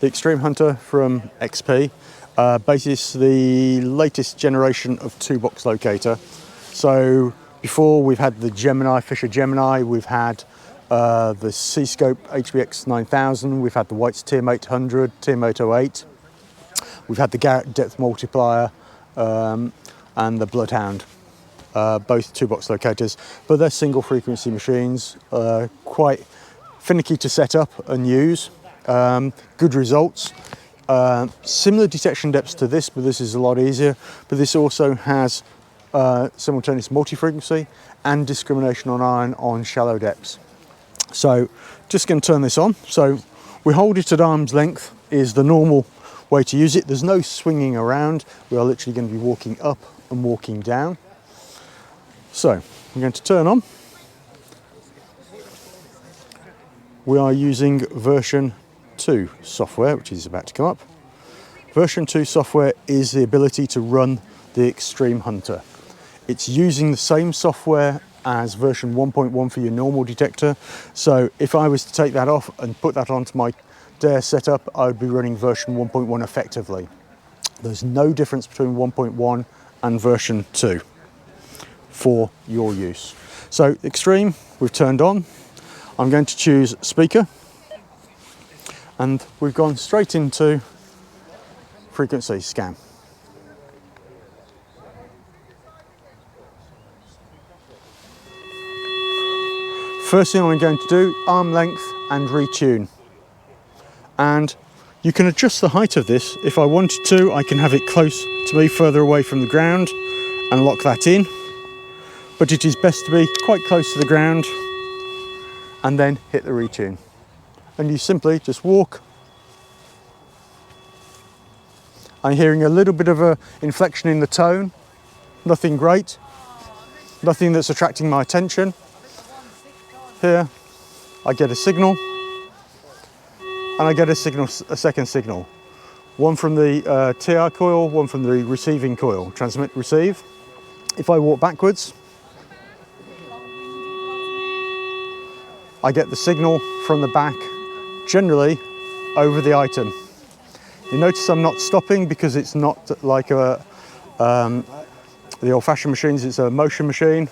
the Xtrem Hunter from XP. Basically the latest generation of 2-box locator. So before we've had the Gemini, Fisher Gemini, we've had the C-Scope HBX 9000, we've had the White's TM 800, TM 808, we've had the Garrett depth multiplier and the Bloodhound, both 2-box locators, but they're single frequency machines, quite finicky to set up and use, good results. Similar detection depths to this, but this is a lot easier, but this also has simultaneous multi-frequency and discrimination on iron on shallow depths. So just going to turn this on. So we hold it at arm's length is the normal way to use it. There's no swinging around. We are literally going to be walking up and walking down. So I'm going to turn on. We are using version 2 software, which is about to come up. Version 2 software is the ability to run the Xtrem Hunter. It's using the same software as version 1.1 for your normal detector. So if I was to take that off and put that onto my Dare setup, I would be running version 1.1 effectively. There's no difference between 1.1 and version 2 for your use. So Xtrem, we've turned on. I'm going to choose speaker, and we've gone straight into frequency scan. First thing I'm going to do, arm length and retune. And you can adjust the height of this. If I wanted to, I can have it close to me, further away from the ground, and lock that in. But it is best to be quite close to the ground and then hit the retune. And you simply just walk. I'm hearing a little bit of an inflection in the tone. Nothing great. Nothing that's attracting my attention. Here, I get a signal, and I get a second signal. One from the TR coil, one from the receiving coil, transmit, receive. If I walk backwards, I get the signal from the back, generally over the item. You notice I'm not stopping because it's not like the old-fashioned machines, it's a motion machine.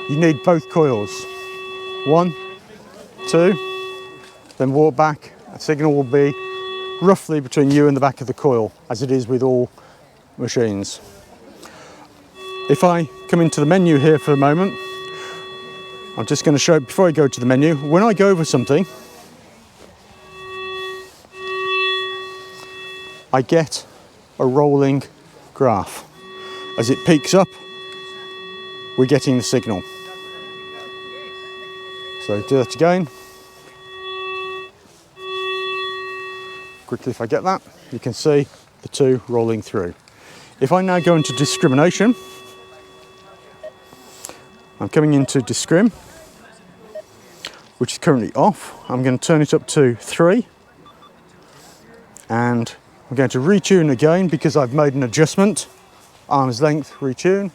You need both coils. 1, 2, then walk back. A signal will be roughly between you and the back of the coil, as it is with all machines. If I come into the menu here for a moment, I'm just going to show, before I go to the menu, when I go over something, I get a rolling graph. As it peaks up, we're getting the signal. So do that again. Quickly, if I get that, you can see the two rolling through. If I now go into discrimination, I'm coming into discrim, which is currently off. I'm going to turn it up to 3, and I'm going to retune again because I've made an adjustment. Arm's length, retune.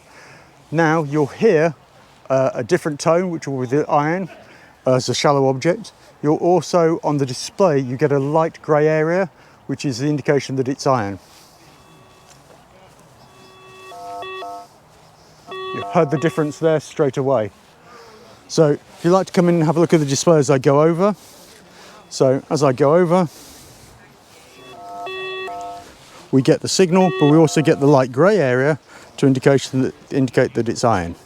Now you'll hear a different tone, which will be the iron as a shallow object. You'll also, on the display, you get a light grey area, which is the indication that it's iron. You've heard the difference there straight away. So if you'd like to come in and have a look at the display as I go over. So as I go over, we get the signal, but we also get the light grey area to indicate that it's iron.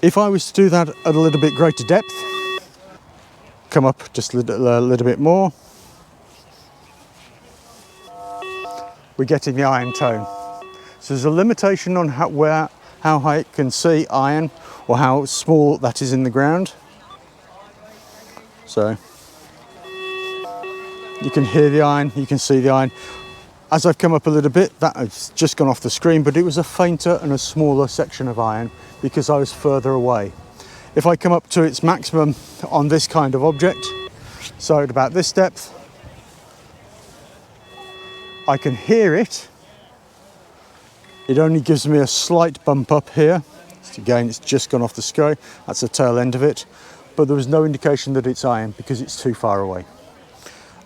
If I was to do that at a little bit greater depth, come up just a little bit more, we're getting the iron tone. So there's a limitation on how high it can see iron, or how small that is in the ground. So you can hear the iron, you can see the iron. As I've come up a little bit, that has just gone off the screen, but it was a fainter and a smaller section of iron because I was further away. If I come up to its maximum on this kind of object, so at about this depth, I can hear it. It only gives me a slight bump up here, Again, it's just gone off the sky. That's the tail end of it. But there was no indication that it's iron because it's too far away.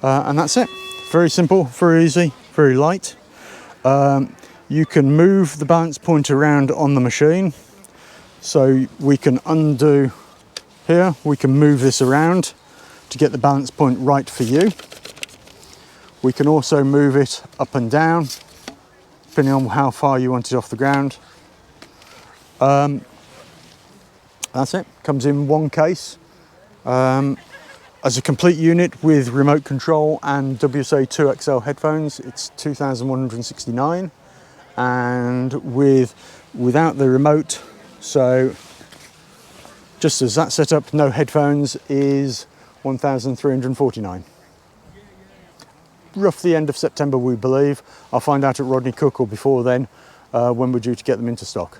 And that's it. Very simple, very easy, very light. You can move the balance point around on the machine. So we can undo here. We can move this around to get the balance point right for you. We can also move it up and down, depending on how far you want it off the ground. That's it. Comes in one case as a complete unit with remote control and WSA2XL headphones. It's 2,169, and without the remote, so just as that setup, no headphones, is 1,349. Roughly end of September, we believe. I'll find out at Rodney Cook or before then when we're due to get them into stock.